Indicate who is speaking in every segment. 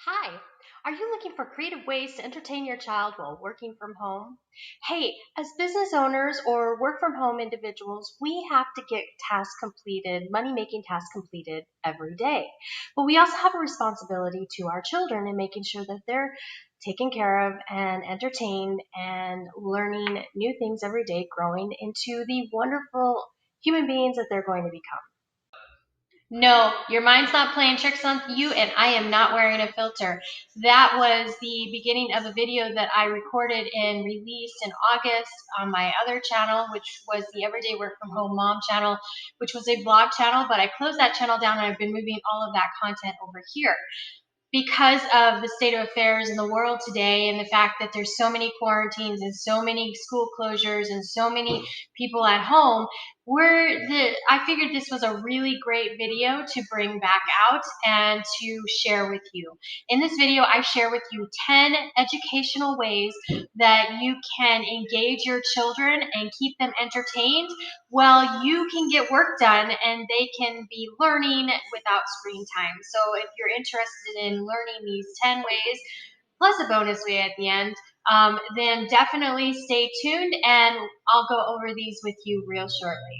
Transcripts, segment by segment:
Speaker 1: Hi, are you looking for creative ways to entertain your child while working from home? Hey, as business owners or work from home individuals, we have to get tasks completed, money making tasks completed every day. But we also have a responsibility to our children in making sure that they're taken care of and entertained and learning new things every day, growing into the wonderful human beings that they're going to become. No, your mind's not playing tricks on you, and I am not wearing a filter. That was the beginning of a video that I recorded and released in August on my other channel, which was the Everyday Work from Home Mom channel, which was a blog channel, but I closed that channel down and I've been moving all of that content over here because of the state of affairs in the world today and the fact that there's so many quarantines and so many school closures and so many people at home, I figured this was a really great video to bring back out and to share with you. In this video, I share with you 10 educational ways that you can engage your children and keep them entertained well, you can get work done and they can be learning without screen time. So if you're interested in learning these 10 ways, plus a bonus way at the end, then definitely stay tuned and I'll go over these with you real shortly.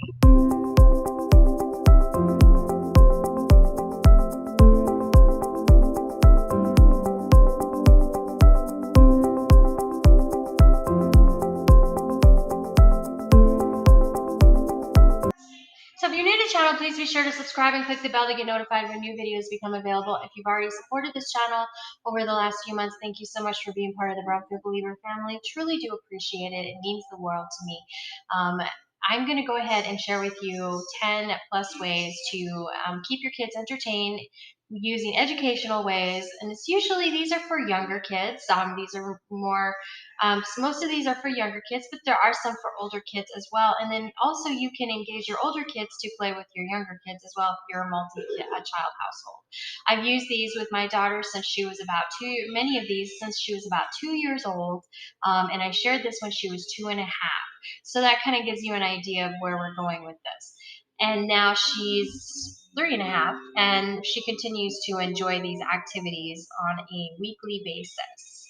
Speaker 1: So if you're new to the channel, please be sure to subscribe and click the bell to get notified when new videos become available. If you've already supported this channel over the last few months, thank you so much for being part of the Brownfield Believer family. Truly do appreciate it. It means the world to me. I'm going to go ahead and share with you 10 plus ways to keep your kids entertained using educational ways. And it's usually, these are for younger kids. These are more so most of these are for younger kids, but there are some for older kids as well. And then also you can engage your older kids to play with your younger kids as well if you're a child household. I've used these with my daughter since she was about many of these since she was about 2 years old. And I shared this when she was 2.5. So that kind of gives you an idea of where we're going with this. And now she's 3.5, and she continues to enjoy these activities on a weekly basis.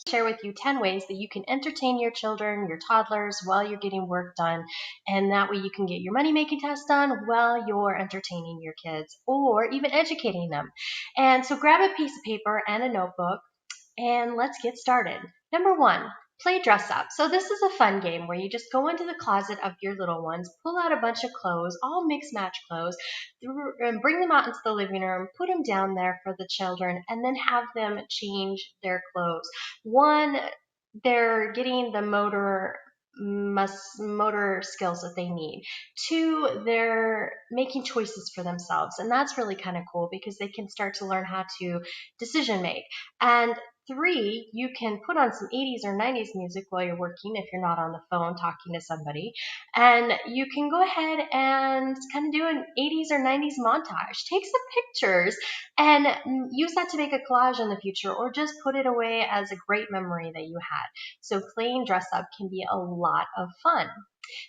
Speaker 1: Share with you 10 ways that you can entertain your children, your toddlers, while you're getting work done. And that way you can get your money making tasks done while you're entertaining your kids or even educating them. And so grab a piece of paper and a notebook and let's get started. Number 1, play dress up. So this is a fun game where you just go into the closet of your little ones, pull out a bunch of clothes, all mix match clothes, and bring them out into the living room, put them down there for the children, and then have them change their clothes. One, they're getting the motor skills that they need. 2, they're making choices for themselves, and that's really kind of cool because they can start to learn how to decision make. And 3, you can put on some 80s or 90s music while you're working if you're not on the phone talking to somebody. And you can go ahead and kind of do an 80s or 90s montage. Take some pictures and use that to make a collage in the future, or just put it away as a great memory that you had. So playing dress up can be a lot of fun.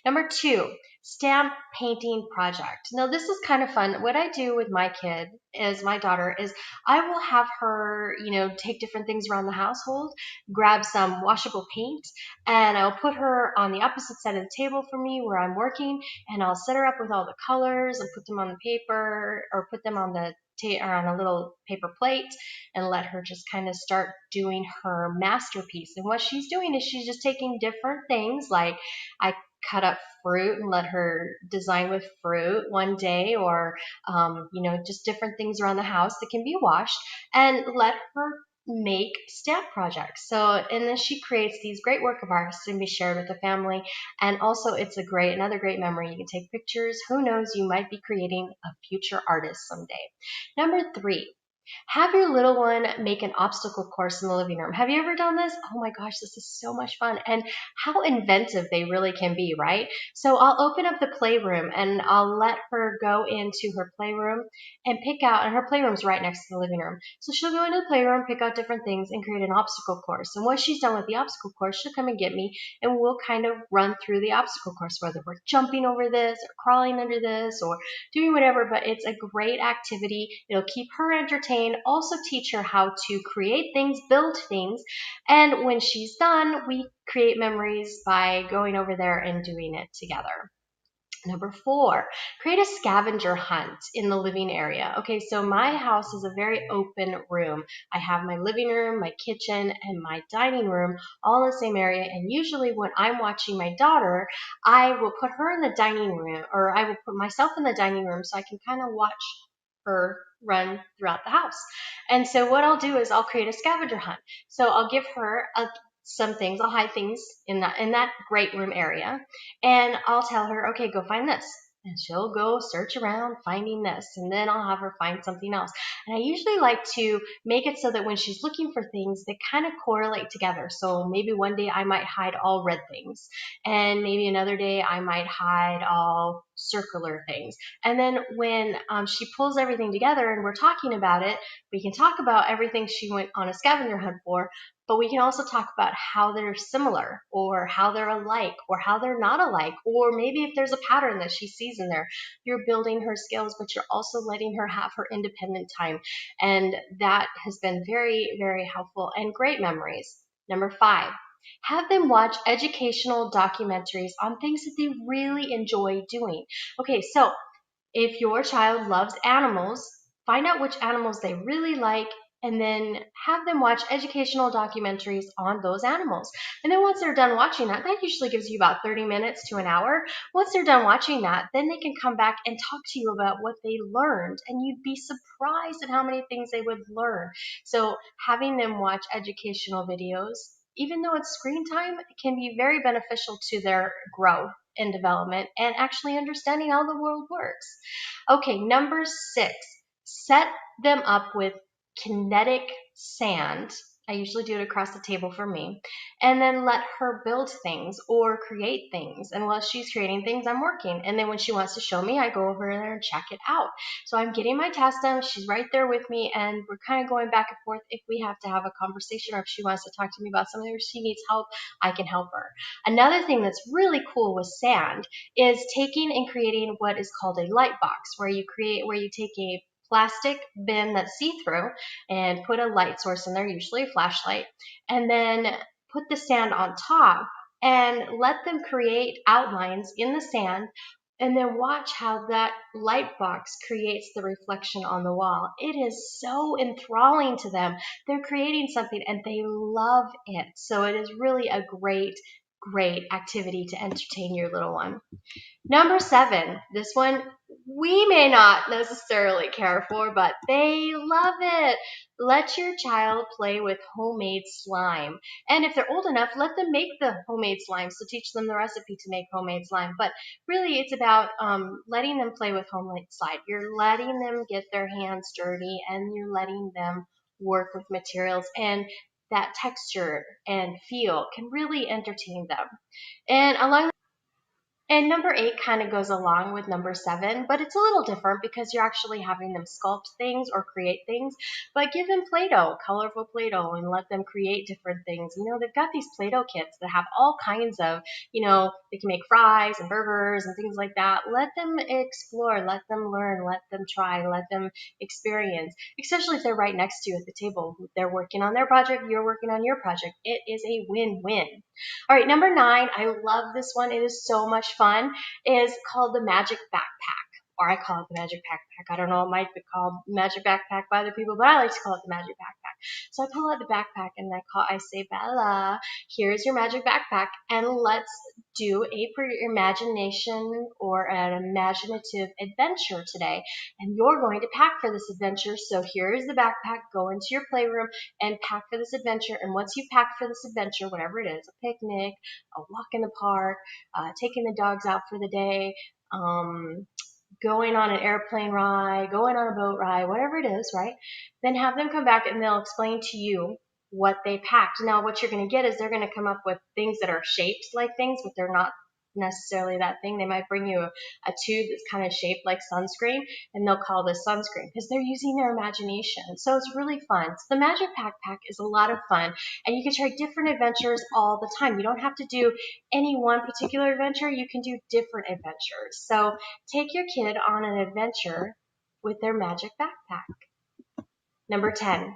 Speaker 1: Number 2, stamp painting project. Now this is kind of fun. What I do with my kid is my daughter is I will have her, take different things around the household, grab some washable paint, and I'll put her on the opposite side of the table from me where I'm working, and I'll set her up with all the colors and put them on the paper or put them on the or on a little paper plate and let her just kind of start doing her masterpiece. And what she's doing is she's just taking different things, like I cut up fruit and let her design with fruit one day, or just different things around the house that can be washed, and let her make stamp projects. So, and then she creates these great work of art to be shared with the family. And also it's another great memory. You can take pictures. Who knows, you might be creating a future artist someday. Number 3, have your little one make an obstacle course in the living room. Have you ever done this? Oh my gosh, this is so much fun. And how inventive they really can be, right? So I'll open up the playroom and I'll let her go into her playroom and pick out, and her playroom's right next to the living room. So she'll go into the playroom, pick out different things, and create an obstacle course. And once she's done with the obstacle course, she'll come and get me and we'll kind of run through the obstacle course, whether we're jumping over this or crawling under this or doing whatever. But it's a great activity. It'll keep her entertained trained, also teach her how to create things, build things. And when she's done, we create memories by going over there and doing it together. Number 4, create a scavenger hunt in the living area. Okay, so my house is a very open room. I have my living room, my kitchen, and my dining room all in the same area. And usually when I'm watching my daughter, I will put her in the dining room, or I will put myself in the dining room so I can kind of watch her run throughout the house. And so what I'll do is I'll create a scavenger hunt. So I'll give her some things. I'll hide things in that great room area, and I'll tell her, okay, go find this. And she'll go search around finding this, and then I'll have her find something else. And I usually like to make it so that when she's looking for things, they kind of correlate together. So maybe one day I might hide all red things, and maybe another day I might hide all circular things. And then when she pulls everything together and we're talking about it, we can talk about everything she went on a scavenger hunt for, but we can also talk about how they're similar, or how they're alike, or how they're not alike, or maybe if there's a pattern that she sees in there. You're building her skills, but you're also letting her have her independent time. And that has been very, very helpful and great memories. Number 5, have them watch educational documentaries on things that they really enjoy doing. Okay, so if your child loves animals, find out which animals they really like, and then have them watch educational documentaries on those animals. And then once they're done watching that, that usually gives you about 30 minutes to an hour. Once they're done watching that, then they can come back and talk to you about what they learned. And you'd be surprised at how many things they would learn. So having them watch educational videos, even though it's screen time, can be very beneficial to their growth and development and actually understanding how the world works. Okay, number 6, set them up with kinetic sand. I usually do it across the table for me. And then let her build things or create things. And while she's creating things, I'm working. And then when she wants to show me, I go over there and check it out. So I'm getting my task done. She's right there with me. And we're kind of going back and forth. If we have to have a conversation, or if she wants to talk to me about something, or she needs help, I can help her. Another thing that's really cool with sand is taking and creating what is called a light box, where you take a plastic bin that's see-through and put a light source in there, usually a flashlight, and then put the sand on top and let them create outlines in the sand, and then watch how that light box creates the reflection on the wall. It is so enthralling to them. They're creating something and they love it. So it is really a great, great activity to entertain your little one. Number 7, this one we may not necessarily care for, but they love it. Let your child play with homemade slime. And if they're old enough, let them make the homemade slime. So teach them the recipe to make homemade slime. But really, it's about letting them play with homemade slime. You're letting them get their hands dirty, and you're letting them work with materials. And that texture and feel can really entertain them. And number 8 kind of goes along with number 7, but it's a little different because you're actually having them sculpt things or create things. But give them Play-Doh, colorful Play-Doh, and let them create different things. You know, they've got these Play-Doh kits that have all kinds of, they can make fries and burgers and things like that. Let them explore, let them learn, let them try, let them experience, especially if they're right next to you at the table. They're working on their project, you're working on your project. It is a win-win. All right, number 9, I love this one. It is so much fun. It is called the Magic Backpack, or I call it the Magic Backpack. I don't know, it might be called Magic Backpack by other people, but I like to call it the Magic Backpack. So I pull out the backpack and I say, Bella, here's your magic backpack, and let's do a for your imagination or an imaginative adventure today. And you're going to pack for this adventure. So here's the backpack. Go into your playroom and pack for this adventure. And once you pack for this adventure, whatever it is, a picnic, a walk in the park, taking the dogs out for the day, going on an airplane ride, going on a boat ride, whatever it is, right? Then have them come back and they'll explain to you what they packed. Now, what you're going to get is they're going to come up with things that are shaped like things, but they're not necessarily that thing. They might bring you a tube that's kind of shaped like sunscreen, and they'll call this sunscreen because they're using their imagination. So it's really fun. So the Magic Backpack is a lot of fun, and you can try different adventures all the time. You don't have to do any one particular adventure. You can do different adventures. So take your kid on an adventure with their Magic Backpack. Number 10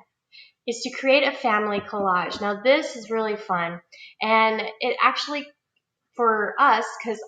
Speaker 1: is to create a family collage. Now, this is really fun, and it actually, for us, because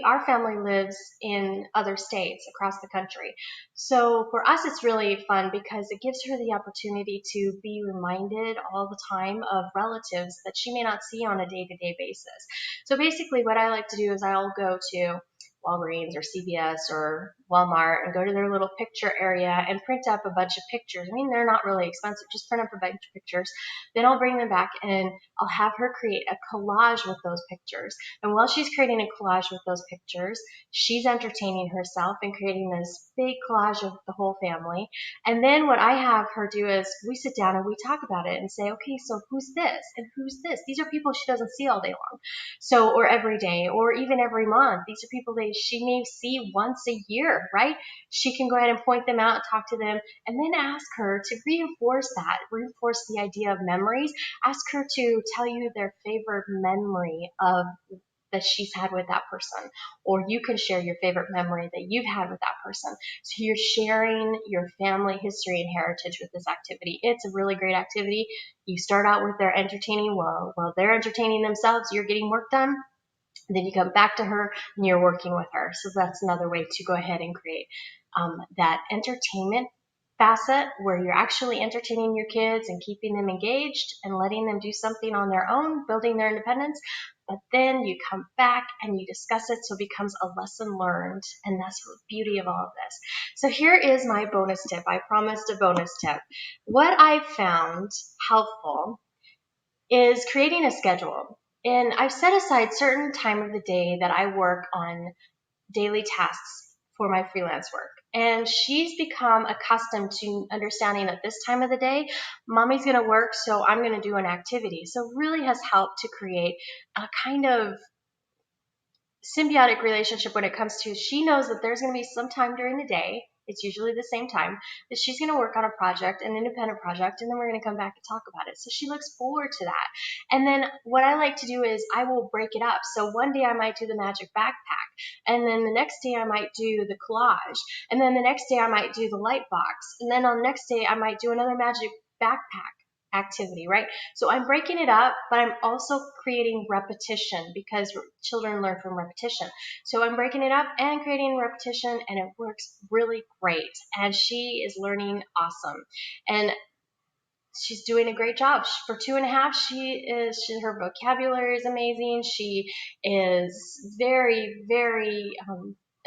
Speaker 1: our family lives in other states across the country. So for us, it's really fun because it gives her the opportunity to be reminded all the time of relatives that she may not see on a day-to-day basis. So basically what I like to do is I'll go to Walgreens or CVS or Walmart and go to their little picture area and print up a bunch of pictures. I mean, they're not really expensive. Just print up a bunch of pictures. Then I'll bring them back and I'll have her create a collage with those pictures. And while she's creating a collage with those pictures, she's entertaining herself and creating this big collage of the whole family. And then what I have her do is we sit down and we talk about it and say, okay, so who's this and who's this? These are people she doesn't see all day long. So, or every day, or even every month. These are people that she may see once a year, right? She can go ahead and point them out, talk to them, and then ask her to reinforce the idea of memories. Ask her to tell you their favorite memory of that she's had with that person, or you can share your favorite memory that you've had with that person. So you're sharing your family history and heritage with this activity. It's a really great activity. You start out with their entertaining. While they're entertaining themselves, you're getting work done. Then you come back to her and you're working with her. So that's another way to go ahead and create that entertainment facet where you're actually entertaining your kids and keeping them engaged and letting them do something on their own, building their independence. But then you come back and you discuss it so it becomes a lesson learned. And that's the beauty of all of this. So here is my bonus tip. I promised a bonus tip. What I found helpful is creating a schedule. And I've set aside certain time of the day that I work on daily tasks for my freelance work. And she's become accustomed to understanding at this time of the day, mommy's going to work, so I'm going to do an activity. So it really has helped to create a kind of symbiotic relationship when it comes to she knows that there's going to be some time during the day, it's usually the same time, that she's going to work on a project, an independent project, and then we're going to come back and talk about it. So she looks forward to that. And then what I like to do is I will break it up. So one day I might do the magic backpack, and then the next day I might do the collage, and then the next day I might do the light box, and then on the next day I might do another magic backpack activity, right? So I'm breaking it up, but I'm also creating repetition because children learn from repetition. So I'm breaking it up and creating repetition, and it works really great. And she is learning awesome. And she's doing a great job. For 2.5, her vocabulary is amazing. She is very, very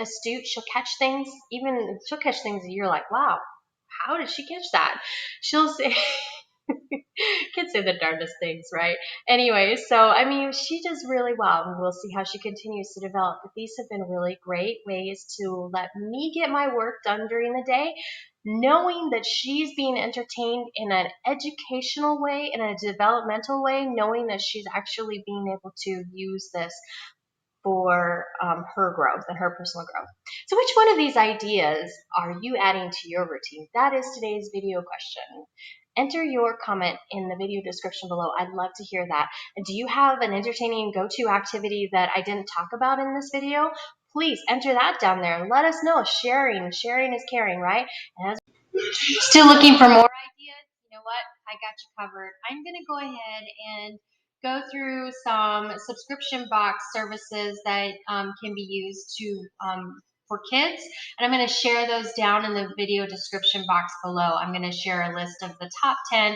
Speaker 1: astute. She'll catch things that you're like, wow, how did she catch that? She'll say, kids say the darndest things, right? Anyway, so I mean, she does really well, and we'll see how she continues to develop. But these have been really great ways to let me get my work done during the day, knowing that she's being entertained in an educational way, in a developmental way, knowing that she's actually being able to use this for her growth and her personal growth. So which one of these ideas are you adding to your routine? That is today's video question. Enter your comment in the video description below. I'd love to hear that. And do you have an entertaining go-to activity that I didn't talk about in this video? Please enter that down there and let us know. Sharing is caring, right? And as still looking for more ideas, you know what? I got you covered. I'm going to go ahead and go through some subscription box services that can be used for kids, and I'm going to share those down in the video description box below. I'm going to share a list of the top 10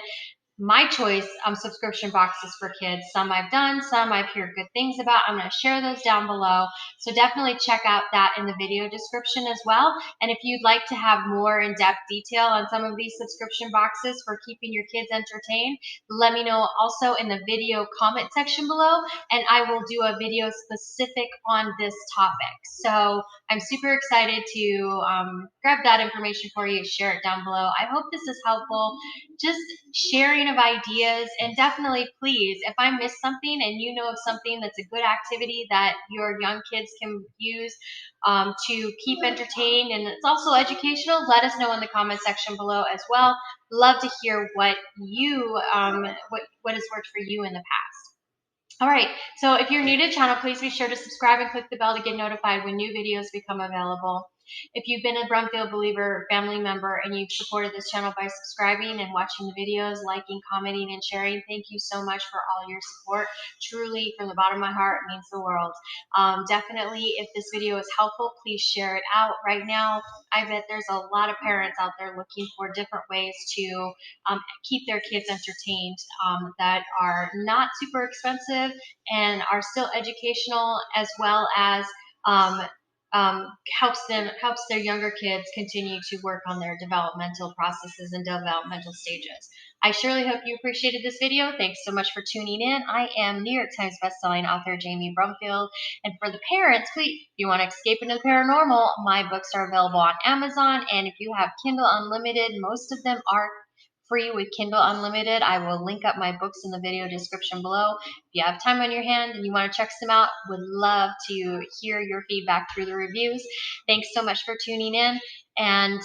Speaker 1: my choice subscription boxes for kids. Some I've done, some I've heard good things about. I'm going to share those down below. So definitely check out that in the video description as well. And if you'd like to have more in-depth detail on some of these subscription boxes for keeping your kids entertained, let me know also in the video comment section below, and I will do a video specific on this topic. So I'm super excited to grab that information for you, share it down below. I hope this is helpful. Just sharing of ideas, and definitely please, if I missed something and you know of something that's a good activity that your young kids can use to keep entertained and it's also educational, let us know in the comment section below as well. Love to hear what you what has worked for you in the past. All right, so if you're new to the channel, please be sure to subscribe and click the bell to get notified when new videos become available. If you've been a Brumfield Believer family member and you've supported this channel by subscribing and watching the videos, liking, commenting, and sharing, thank you so much for all your support. Truly, from the bottom of my heart, it means the world. Definitely, if this video is helpful, please share it out. Right now, I bet there's a lot of parents out there looking for different ways to keep their kids entertained that are not super expensive and are still educational, as well as um, helps their younger kids continue to work on their developmental processes and developmental stages. I surely hope you appreciated this video. Thanks so much for tuning in. I am New York Times bestselling author Jamie Brumfield. And for the parents, please, if you want to escape into the paranormal, my books are available on Amazon. And if you have Kindle Unlimited, most of them are free with Kindle Unlimited. I will link up my books in the video description below. If you have time on your hand and you want to check some out, would love to hear your feedback through the reviews. Thanks so much for tuning in. And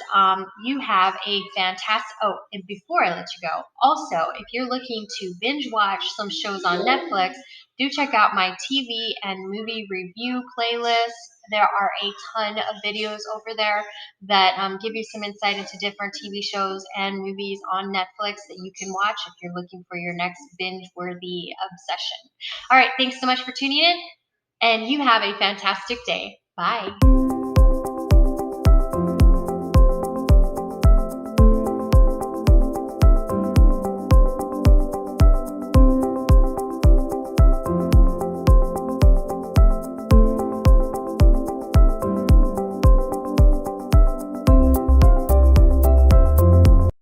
Speaker 1: you have a fantastic, oh, and before I let you go, also, if you're looking to binge watch some shows on Netflix, do check out my TV and movie review playlist. There are a ton of videos over there that give you some insight into different TV shows and movies on Netflix that you can watch if you're looking for your next binge-worthy obsession. All right, thanks so much for tuning in, and you have a fantastic day. Bye.